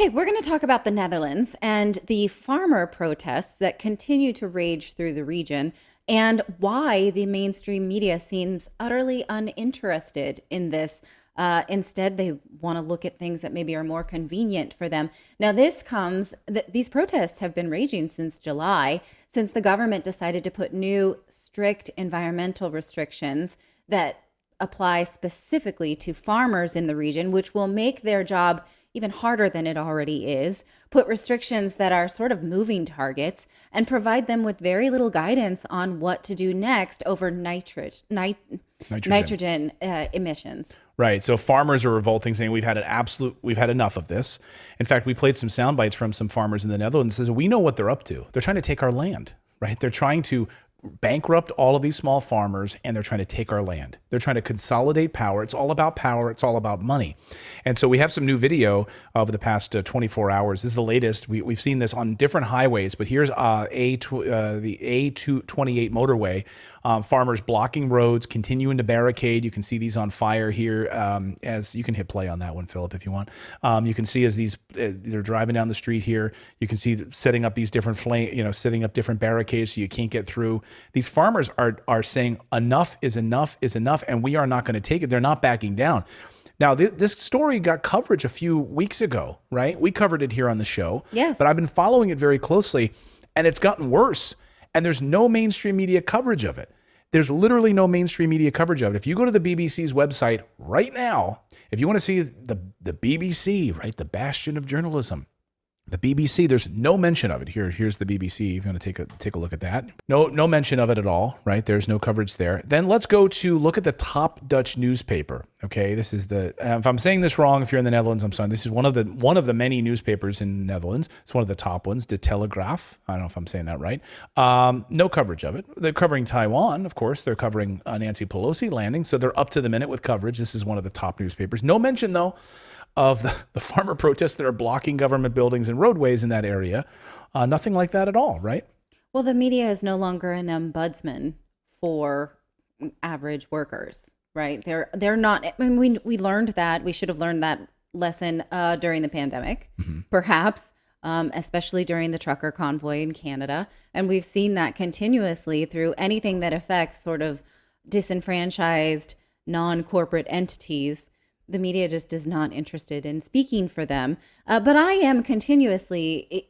Okay, we're going to talk about the Netherlands and the farmer protests that continue to rage through the region and why the mainstream media seems utterly uninterested in this. Instead, they want to look at things that maybe are more convenient for them. Now, these protests have been raging since July, since the government decided to put new strict environmental restrictions that apply specifically to farmers in the region, which will make their job even harder than it already is, put restrictions that are sort of moving targets, and provide them with very little guidance on what to do next over nitrogen emissions. Right. So farmers are revolting, saying we've had enough of this. In fact, we played some sound bites from some farmers in the Netherlands that says we know what they're up to. They're trying to take our land, right? They're trying to bankrupt all of these small farmers, and they're trying to take our land. They're trying to consolidate power. It's all about power. It's all about money. And so we have some new video over the past 24 hours. This is the latest. We've seen this on different highways, but here's the A228 motorway. Farmers blocking roads, continuing to barricade. You can see these on fire here. As you can hit play on that one, Philip, if you want. You can see as they're driving down the street here. You can see setting up these different setting up different barricades so you can't get through. These farmers are saying enough is enough is enough, and we are not going to take it. They're not backing down. Now, this story got coverage a few weeks ago, right? We covered it here on the show. Yes. But I've been following it very closely, and it's gotten worse. And there's no mainstream media coverage of it. There's literally no mainstream media coverage of it. If you go to the BBC's website right now, if you want to see the BBC, right, the bastion of journalism, the BBC, there's no mention of it. Here's the BBC. If you want to take a look at that. No mention of it at all, right? There's no coverage there. Then let's go to look at the top Dutch newspaper. Okay, this is if I'm saying this wrong, if you're in the Netherlands, I'm sorry. This is one of the many newspapers in the Netherlands. It's one of the top ones, De Telegraaf. I don't know if I'm saying that right. No coverage of it. They're covering Taiwan, of course. They're covering Nancy Pelosi landing, so they're up to the minute with coverage. This is one of the top newspapers. No mention though of the farmer protests that are blocking government buildings and roadways in that area. Nothing like that at all, right? Well, the media is no longer an ombudsman for average workers, right? They're not. I mean, we learned that. We should have learned that lesson during the pandemic, perhaps, especially during the trucker convoy in Canada. And we've seen that continuously through anything that affects sort of disenfranchised, non-corporate entities. The media just is not interested in speaking for them. But I am continuously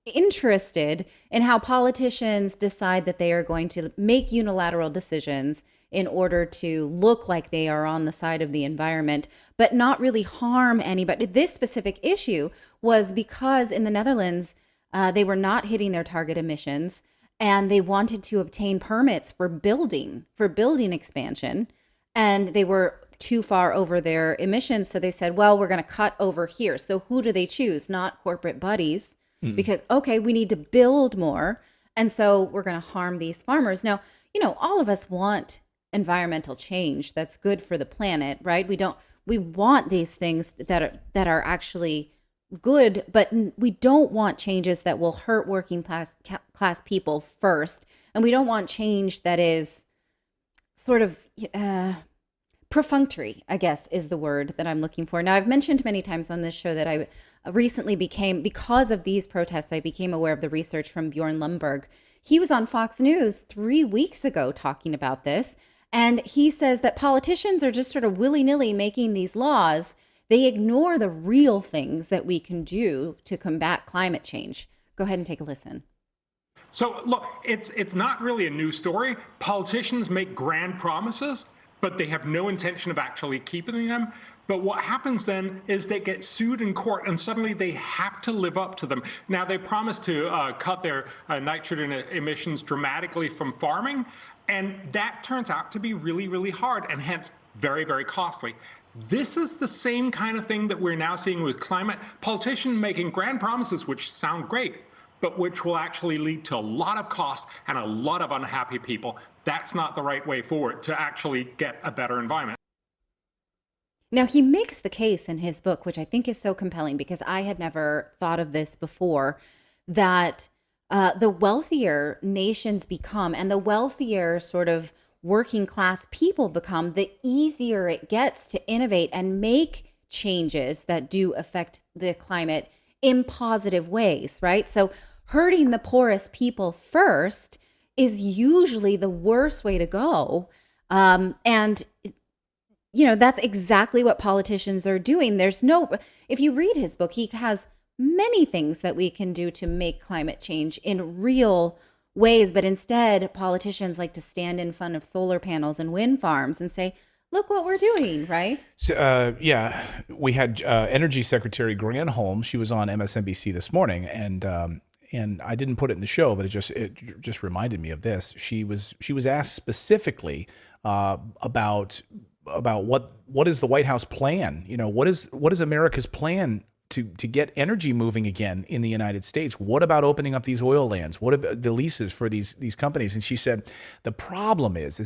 interested in how politicians decide that they are going to make unilateral decisions in order to look like they are on the side of the environment, but not really harm anybody. This specific issue was because in the Netherlands, they were not hitting their target emissions, and they wanted to obtain permits for building expansion, and they were too far over their emissions. So they said, well, we're going to cut over here. So who do they choose? Not corporate buddies, because, okay, we need to build more. And so we're going to harm these farmers. Now, all of us want environmental change that's good for the planet, right? We want these things that are actually good, but we don't want changes that will hurt working class people first. And we don't want change that is sort of, perfunctory, I guess, is the word that I'm looking for. Now, I've mentioned many times on this show that I recently because of these protests, I became aware of the research from Bjorn Lomborg. He was on Fox News 3 weeks ago talking about this, and he says that politicians are just sort of willy-nilly making these laws. They ignore the real things that we can do to combat climate change. Go ahead and take a listen. So, look, it's not really a new story. Politicians make grand promises, but they have no intention of actually keeping them. But what happens then is they get sued in court, and suddenly they have to live up to them. Now, they promised to cut their nitrogen emissions dramatically from farming, and that turns out to be really, really hard, and hence very, very costly. This is the same kind of thing that we're now seeing with climate. Politicians making grand promises which sound great, but which will actually lead to a lot of cost and a lot of unhappy people. That's not the right way forward to actually get a better environment. Now, he makes the case in his book, which I think is so compelling because I had never thought of this before, that the wealthier nations become and the wealthier sort of working class people become, the easier it gets to innovate and make changes that do affect the climate in positive ways, right? So hurting the poorest people first is usually the worst way to go. And that's exactly what politicians are doing. If you read his book, he has many things that we can do to make climate change in real ways. But instead, politicians like to stand in front of solar panels and wind farms and say, look what we're doing, right? So, we had Energy Secretary Granholm. She was on MSNBC this morning, and I didn't put it in the show, but it just reminded me of this. She was asked specifically about what is the White House plan? What is America's plan to get energy moving again in the United States? What about opening up these oil lands? What about the leases for these companies? And she said the problem is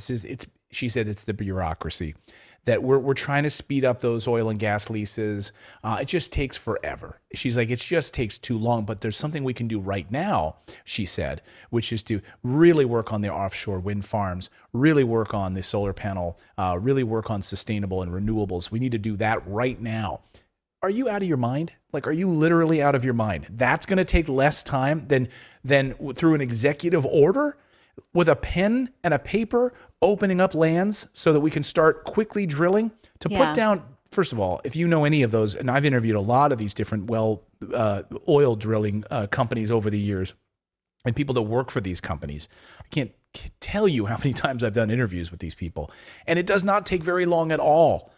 she said it's the bureaucracy, that we're trying to speed up those oil and gas leases. It just takes forever. She's like, it just takes too long, but there's something we can do right now, she said, which is to really work on the offshore wind farms, really work on the solar panel, really work on sustainable and renewables. We need to do that right now. Are you out of your mind? Like, are you literally out of your mind? That's going to take less time than through an executive order with a pen and a paper opening up lands so that we can start quickly drilling to put down. First of all, if you know any of those, and I've interviewed a lot of these different oil drilling companies over the years and people that work for these companies, I can't tell you how many times I've done interviews with these people. And it does not take very long at all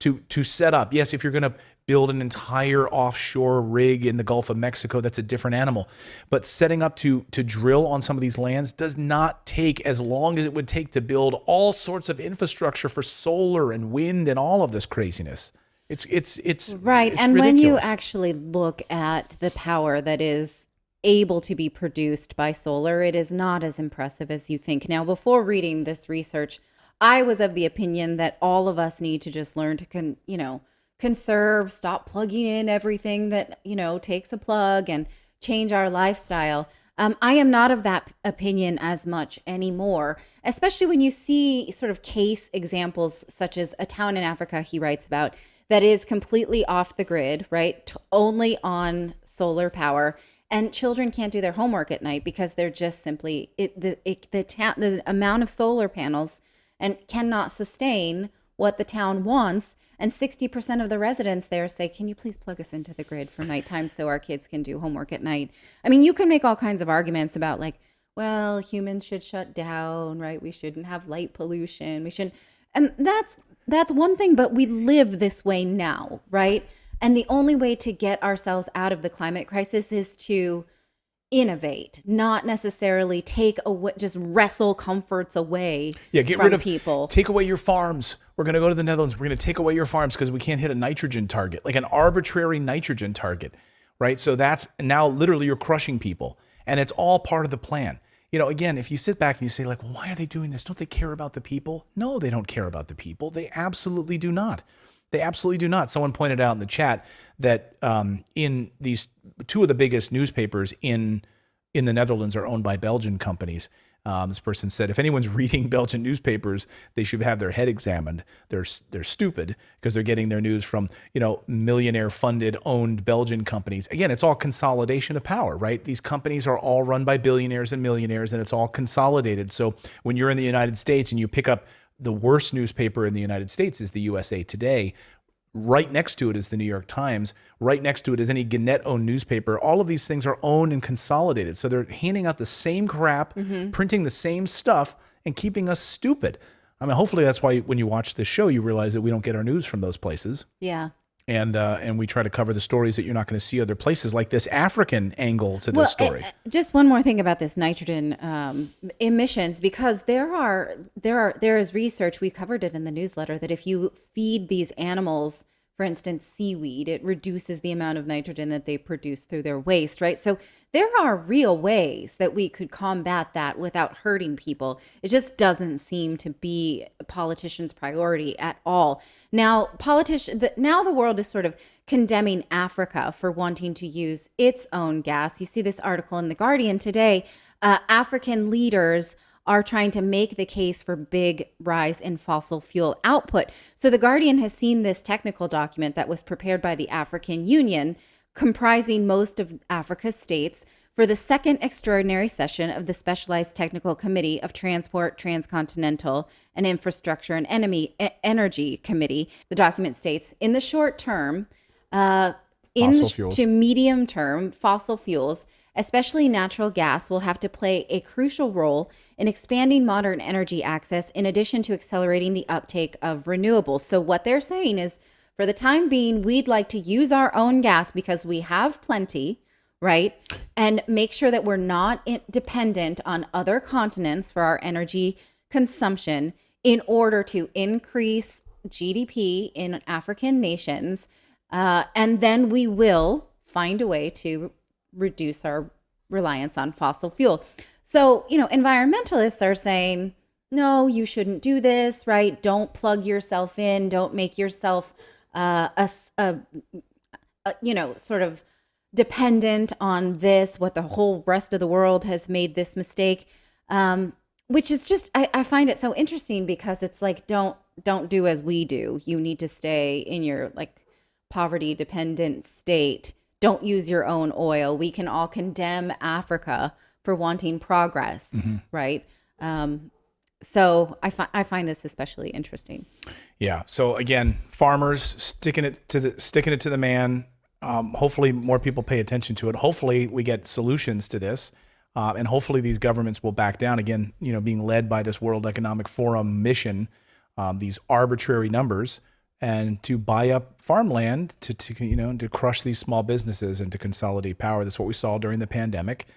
to set up. Yes, if you're going to build an entire offshore rig in the Gulf of Mexico, that's a different animal. But setting up to drill on some of these lands does not take as long as it would take to build all sorts of infrastructure for solar and wind and all of this craziness. It's right. It's and ridiculous. When you actually look at the power that is able to be produced by solar, it is not as impressive as you think. Now, before reading this research, I was of the opinion that all of us need to just learn to conserve, stop plugging in everything that, takes a plug, and change our lifestyle. I am not of that opinion as much anymore, especially when you see sort of case examples such as a town in Africa he writes about that is completely off the grid, right? Only on solar power. And children can't do their homework at night because they're just simply, the amount of solar panels and cannot sustain what the town wants. And 60% of the residents there say, can you please plug us into the grid for nighttime so our kids can do homework at night? I mean, you can make all kinds of arguments about humans should shut down, right? We shouldn't have light pollution. We shouldn't. And that's one thing, but we live this way now, right? And the only way to get ourselves out of the climate crisis is to innovate, not necessarily just wrestle comforts away get from rid of people. Take away your farms. We're going to go to the Netherlands. We're going to take away your farms because we can't hit a nitrogen target, like an arbitrary nitrogen target, right? So that's now literally you're crushing people, and it's all part of the plan. Again, if you sit back and you say well, why are they doing this? Don't they care about the people? No, they don't care about the people. They absolutely do not. They absolutely do not. Someone pointed out in the chat that in these two of the biggest newspapers in the Netherlands are owned by Belgian companies. This person said, if anyone's reading Belgian newspapers, they should have their head examined. They're stupid because they're getting their news from, millionaire funded owned Belgian companies. Again, it's all consolidation of power, right? These companies are all run by billionaires and millionaires, and it's all consolidated. So when you're in the United States and you pick up the worst newspaper in the United States is the USA Today. Right next to it is the New York Times. Right next to it is any Gannett-owned newspaper. All of these things are owned and consolidated. So they're handing out the same crap, printing the same stuff, and keeping us stupid. I mean, hopefully that's why when you watch this show, you realize that we don't get our news from those places. Yeah. And we try to cover the stories that you're not going to see other places, like this African angle to this story. Just one more thing about this nitrogen emissions, because there is research, we covered it in the newsletter, that if you feed these animals, for instance, seaweed, it reduces the amount of nitrogen that they produce through their waste, right? So there are real ways that we could combat that without hurting people. It just doesn't seem to be a politician's priority at all. Now, now the world is sort of condemning Africa for wanting to use its own gas. You see this article in The Guardian today. African leaders are trying to make the case for big rise in fossil fuel output. So the Guardian has seen this technical document that was prepared by the African Union, comprising most of Africa's states, for the second extraordinary session of the Specialized Technical Committee of Transport, Transcontinental, and Infrastructure and Energy Committee. The document states, in the short term, to medium term, fossil fuels, especially natural gas, will have to play a crucial role in expanding modern energy access, in addition to accelerating the uptake of renewables. So what they're saying is, for the time being, we'd like to use our own gas because we have plenty, right? And make sure that we're not dependent on other continents for our energy consumption in order to increase GDP in African nations. And then we will find a way to reduce our reliance on fossil fuel. So, environmentalists are saying, no, you shouldn't do this, right? Don't plug yourself in. Don't make yourself, sort of dependent on this, what the whole rest of the world has made this mistake. Which is just, I find it so interesting because it's like, don't do as we do. You need to stay in your poverty dependent state. Don't use your own oil. We can all condemn Africa for wanting progress, right? So I find this especially interesting. Yeah. So again, farmers sticking it to the man. Hopefully more people pay attention to it. Hopefully we get solutions to this. And hopefully these governments will back down again, being led by this World Economic Forum mission, these arbitrary numbers, and to buy up farmland to crush these small businesses and to consolidate power. That's what we saw during the pandemic.